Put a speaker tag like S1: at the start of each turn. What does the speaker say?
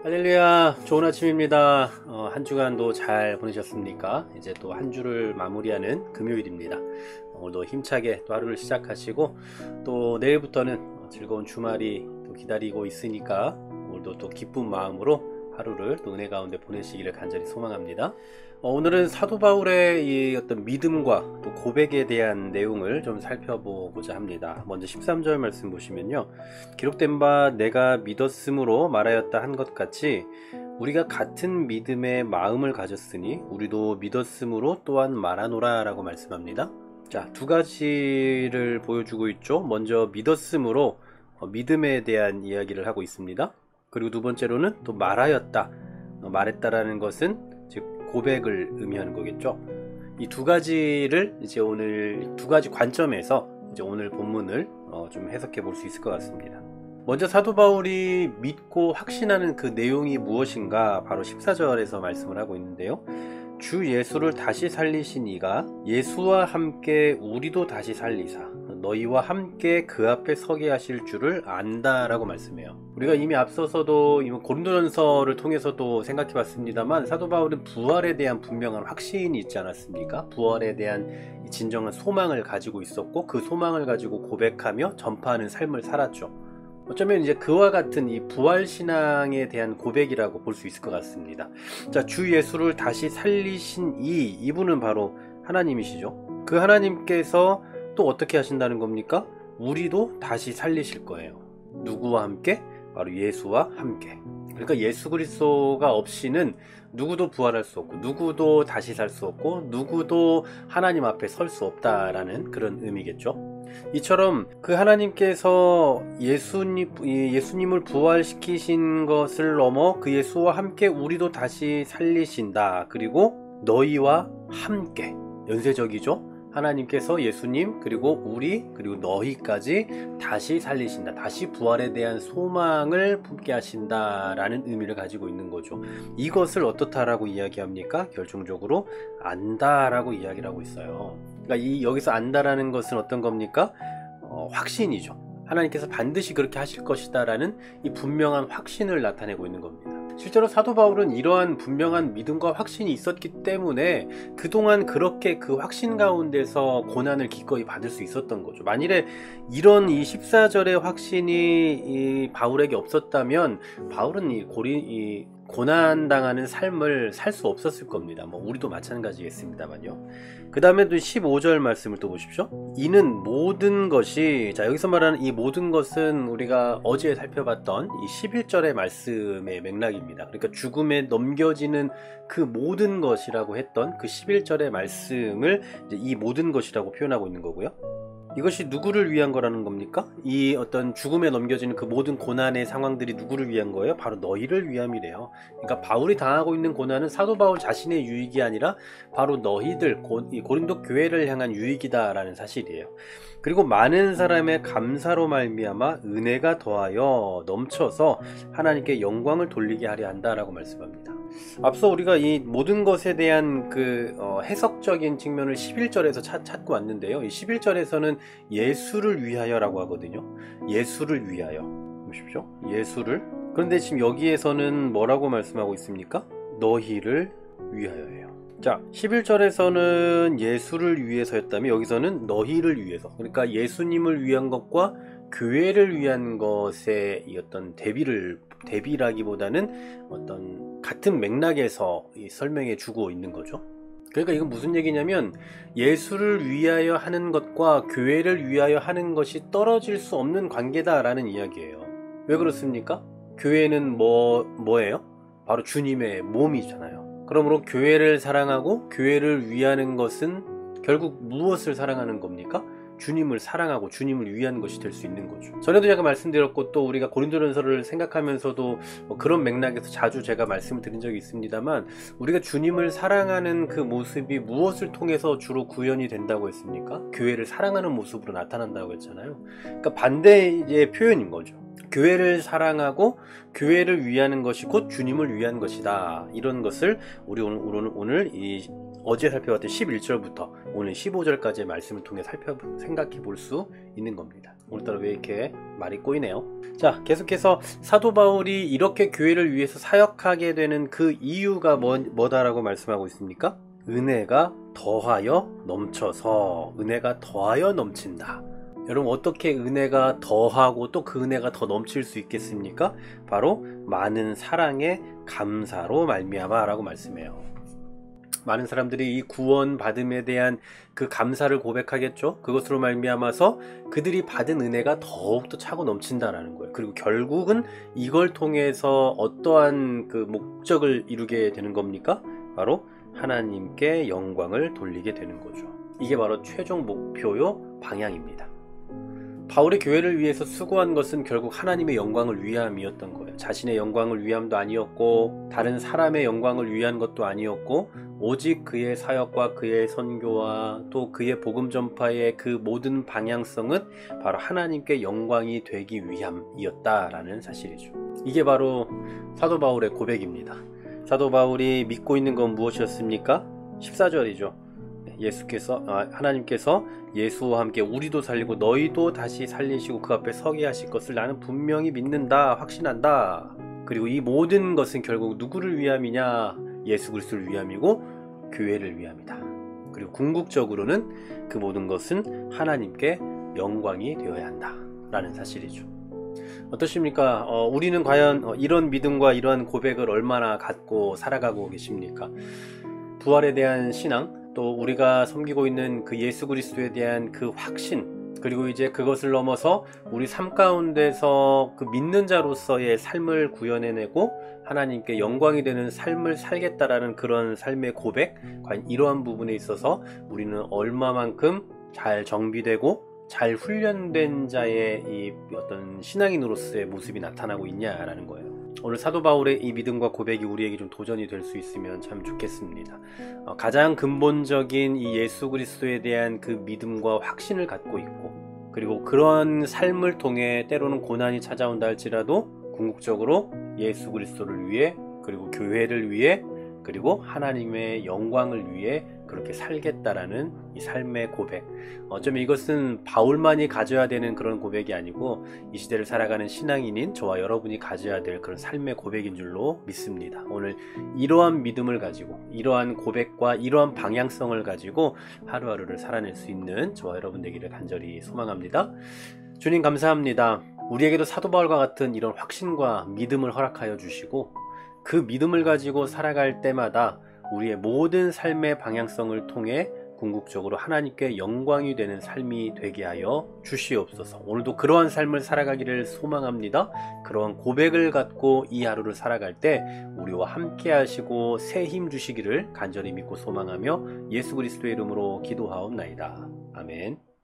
S1: 할렐루야, 좋은 아침입니다. 한 주간도 잘 보내셨습니까? 이제 또 한 주를 마무리하는 금요일입니다. 오늘도 힘차게 또 하루를 시작하시고 또 내일부터는 즐거운 주말이 또 기다리고 있으니까 오늘도 또 기쁜 마음으로 하루를 또 은혜 가운데 보내시기를 간절히 소망합니다. 오늘은 사도 바울의 이 어떤 믿음과 또 고백에 대한 내용을 좀 살펴보고자 합니다. 먼저 13절 말씀 보시면요, 기록된 바 내가 믿었으므로 말하였다 한 것 같이 우리가 같은 믿음의 마음을 가졌으니 우리도 믿었으므로 또한 말하노라 라고 말씀합니다. 자, 두 가지를 보여주고 있죠. 먼저 믿었으므로 믿음에 대한 이야기를 하고 있습니다. 그리고 두 번째로는 또 말하였다, 말했다라는 것은 즉 고백을 의미하는 거겠죠. 이 두 가지를 이제 오늘 두 가지 관점에서 이제 오늘 본문을 좀 해석해 볼 수 있을 것 같습니다. 먼저 사도 바울이 믿고 확신하는 그 내용이 무엇인가 바로 14절에서 말씀을 하고 있는데요. 주 예수를 다시 살리신 이가 예수와 함께 우리도 다시 살리사 너희와 함께 그 앞에 서게 하실 줄을 안다라고 말씀해요. 우리가 이미 앞서서도 고린도전서를 통해서도 생각해 봤습니다만 사도 바울은 부활에 대한 분명한 확신이 있지 않았습니까? 부활에 대한 진정한 소망을 가지고 있었고 그 소망을 가지고 고백하며 전파하는 삶을 살았죠. 어쩌면 이제 그와 같은 이 부활신앙에 대한 고백이라고 볼 수 있을 것 같습니다. 자, 주 예수를 다시 살리신 이분은 바로 하나님이시죠. 그 하나님께서 또 어떻게 하신다는 겁니까? 우리도 다시 살리실 거예요. 누구와 함께? 바로 예수와 함께. 그러니까 예수 그리스도가 없이는 누구도 부활할 수 없고 누구도 다시 살 수 없고 누구도 하나님 앞에 설 수 없다라는 그런 의미겠죠. 이처럼 그 하나님께서 예수님을 부활시키신 것을 넘어 그 예수와 함께 우리도 다시 살리신다. 그리고 너희와 함께, 연쇄적이죠. 하나님께서 예수님 그리고 우리 그리고 너희까지 다시 살리신다. 다시 부활에 대한 소망을 품게 하신다라는 의미를 가지고 있는 거죠. 이것을 어떻다라고 이야기합니까? 결정적으로 안다라고 이야기를 하고 있어요. 그러니까 여기서 안다라는 것은 어떤 겁니까? 확신이죠. 하나님께서 반드시 그렇게 하실 것이다 라는 이 분명한 확신을 나타내고 있는 겁니다. 실제로 사도 바울은 이러한 분명한 믿음과 확신이 있었기 때문에 그동안 그렇게 그 확신 가운데서 고난을 기꺼이 받을 수 있었던 거죠. 만일에 이런 이 14절의 확신이 이 바울에게 없었다면 바울은 이 고난당하는 삶을 살 수 없었을 겁니다. 우리도 마찬가지겠습니다만요. 그 다음에 또 15절 말씀을 또 보십시오. 이는 모든 것이, 자, 여기서 말하는 이 모든 것은 우리가 어제 살펴봤던 이 11절의 말씀의 맥락입니다. 그러니까 죽음에 넘겨지는 그 모든 것이라고 했던 그 11절의 말씀을 이제 이 모든 것이라고 표현하고 있는 거고요. 이것이 누구를 위한 거라는 겁니까? 이 어떤 죽음에 넘겨지는 그 모든 고난의 상황들이 누구를 위한 거예요? 바로 너희를 위함이래요. 그러니까 바울이 당하고 있는 고난은 사도 바울 자신의 유익이 아니라 바로 너희들, 고린도 교회를 향한 유익이다라는 사실이에요. 그리고 많은 사람의 감사로 말미암아 은혜가 더하여 넘쳐서 하나님께 영광을 돌리게 하려 한다라고 말씀합니다. 앞서 우리가 이 모든 것에 대한 그 해석적인 측면을 11절에서 찾고 왔는데요. 이 11절에서는 예수를 위하여라고 하거든요. 예수를 위하여. 보십시오. 예수를. 그런데 지금 여기에서는 뭐라고 말씀하고 있습니까? 너희를 위하여예요. 자, 11절에서는 예수를 위해서였다면 여기서는 너희를 위해서. 그러니까 예수님을 위한 것과 교회를 위한 것의 이 어떤 대비라기보다는 어떤 같은 맥락에서 설명해 주고 있는 거죠. 그러니까 이건 무슨 얘기냐면 예수를 위하여 하는 것과 교회를 위하여 하는 것이 떨어질 수 없는 관계다라는 이야기예요. 왜 그렇습니까? 교회는 뭐예요? 바로 주님의 몸이잖아요. 그러므로 교회를 사랑하고 교회를 위하는 것은 결국 무엇을 사랑하는 겁니까? 주님을 사랑하고 주님을 위한 것이 될 수 있는 거죠. 전에도 제가 말씀드렸고 또 우리가 고린도전서를 생각하면서도 그런 맥락에서 자주 제가 말씀을 드린 적이 있습니다만 우리가 주님을 사랑하는 그 모습이 무엇을 통해서 주로 구현이 된다고 했습니까? 교회를 사랑하는 모습으로 나타난다고 했잖아요. 그러니까 반대의 표현인 거죠. 교회를 사랑하고 교회를 위하는 것이 곧 주님을 위한 것이다. 이런 것을 우리 오늘 이 어제 살펴봤던 11절부터 오늘 15절까지의 말씀을 통해 생각해 볼 수 있는 겁니다. 오늘따라 왜 이렇게 말이 꼬이네요. 자, 계속해서 사도 바울이 이렇게 교회를 위해서 사역하게 되는 그 이유가 뭐다라고 말씀하고 있습니까? 은혜가 더하여 넘쳐서, 은혜가 더하여 넘친다. 여러분, 어떻게 은혜가 더하고 또 그 은혜가 더 넘칠 수 있겠습니까? 바로 많은 사랑의 감사로 말미암아 라고 말씀해요. 많은 사람들이 이 구원 받음에 대한 그 감사를 고백하겠죠. 그것으로 말미암아서 그들이 받은 은혜가 더욱더 차고 넘친다라는 거예요. 그리고 결국은 이걸 통해서 어떠한 그 목적을 이루게 되는 겁니까? 바로 하나님께 영광을 돌리게 되는 거죠. 이게 바로 최종 목표요 방향입니다. 바울의 교회를 위해서 수고한 것은 결국 하나님의 영광을 위함이었던 거예요. 자신의 영광을 위함도 아니었고 다른 사람의 영광을 위한 것도 아니었고 오직 그의 사역과 그의 선교와 또 그의 복음 전파의 그 모든 방향성은 바로 하나님께 영광이 되기 위함이었다라는 사실이죠. 이게 바로 사도 바울의 고백입니다. 사도 바울이 믿고 있는 건 무엇이었습니까? 14절이죠. 하나님께서 예수와 함께 우리도 살리고 너희도 다시 살리시고 그 앞에 서게 하실 것을 나는 분명히 믿는다, 확신한다. 그리고 이 모든 것은 결국 누구를 위함이냐? 예수 그리스도를 위함이고 교회를 위함이다. 그리고 궁극적으로는 그 모든 것은 하나님께 영광이 되어야 한다 라는 사실이죠. 어떠십니까? 우리는 과연 이런 믿음과 이러한 고백을 얼마나 갖고 살아가고 계십니까? 부활에 대한 신앙, 또 우리가 섬기고 있는 그 예수 그리스도에 대한 그 확신, 그리고 이제 그것을 넘어서 우리 삶 가운데서 그 믿는 자로서의 삶을 구현해내고 하나님께 영광이 되는 삶을 살겠다라는 그런 삶의 고백, 과연 이러한 부분에 있어서 우리는 얼마만큼 잘 정비되고 잘 훈련된 자의 이 어떤 신앙인으로서의 모습이 나타나고 있냐라는 거예요. 오늘 사도 바울의 이 믿음과 고백이 우리에게 좀 도전이 될 수 있으면 참 좋겠습니다. 가장 근본적인 이 예수 그리스도에 대한 그 믿음과 확신을 갖고 있고, 그리고 그런 삶을 통해 때로는 고난이 찾아온다 할지라도 궁극적으로 예수 그리스도를 위해, 그리고 교회를 위해, 그리고 하나님의 영광을 위해 그렇게 살겠다라는 이 삶의 고백. 어쩌면 이것은 바울만이 가져야 되는 그런 고백이 아니고 이 시대를 살아가는 신앙인인 저와 여러분이 가져야 될 그런 삶의 고백인 줄로 믿습니다. 오늘 이러한 믿음을 가지고, 이러한 고백과 이러한 방향성을 가지고 하루하루를 살아낼 수 있는 저와 여러분 되기를 간절히 소망합니다. 주님 감사합니다. 우리에게도 사도 바울과 같은 이런 확신과 믿음을 허락하여 주시고, 그 믿음을 가지고 살아갈 때마다 우리의 모든 삶의 방향성을 통해 궁극적으로 하나님께 영광이 되는 삶이 되게 하여 주시옵소서. 오늘도 그러한 삶을 살아가기를 소망합니다. 그러한 고백을 갖고 이 하루를 살아갈 때 우리와 함께 하시고 새 힘 주시기를 간절히 믿고 소망하며 예수 그리스도의 이름으로 기도하옵나이다. 아멘.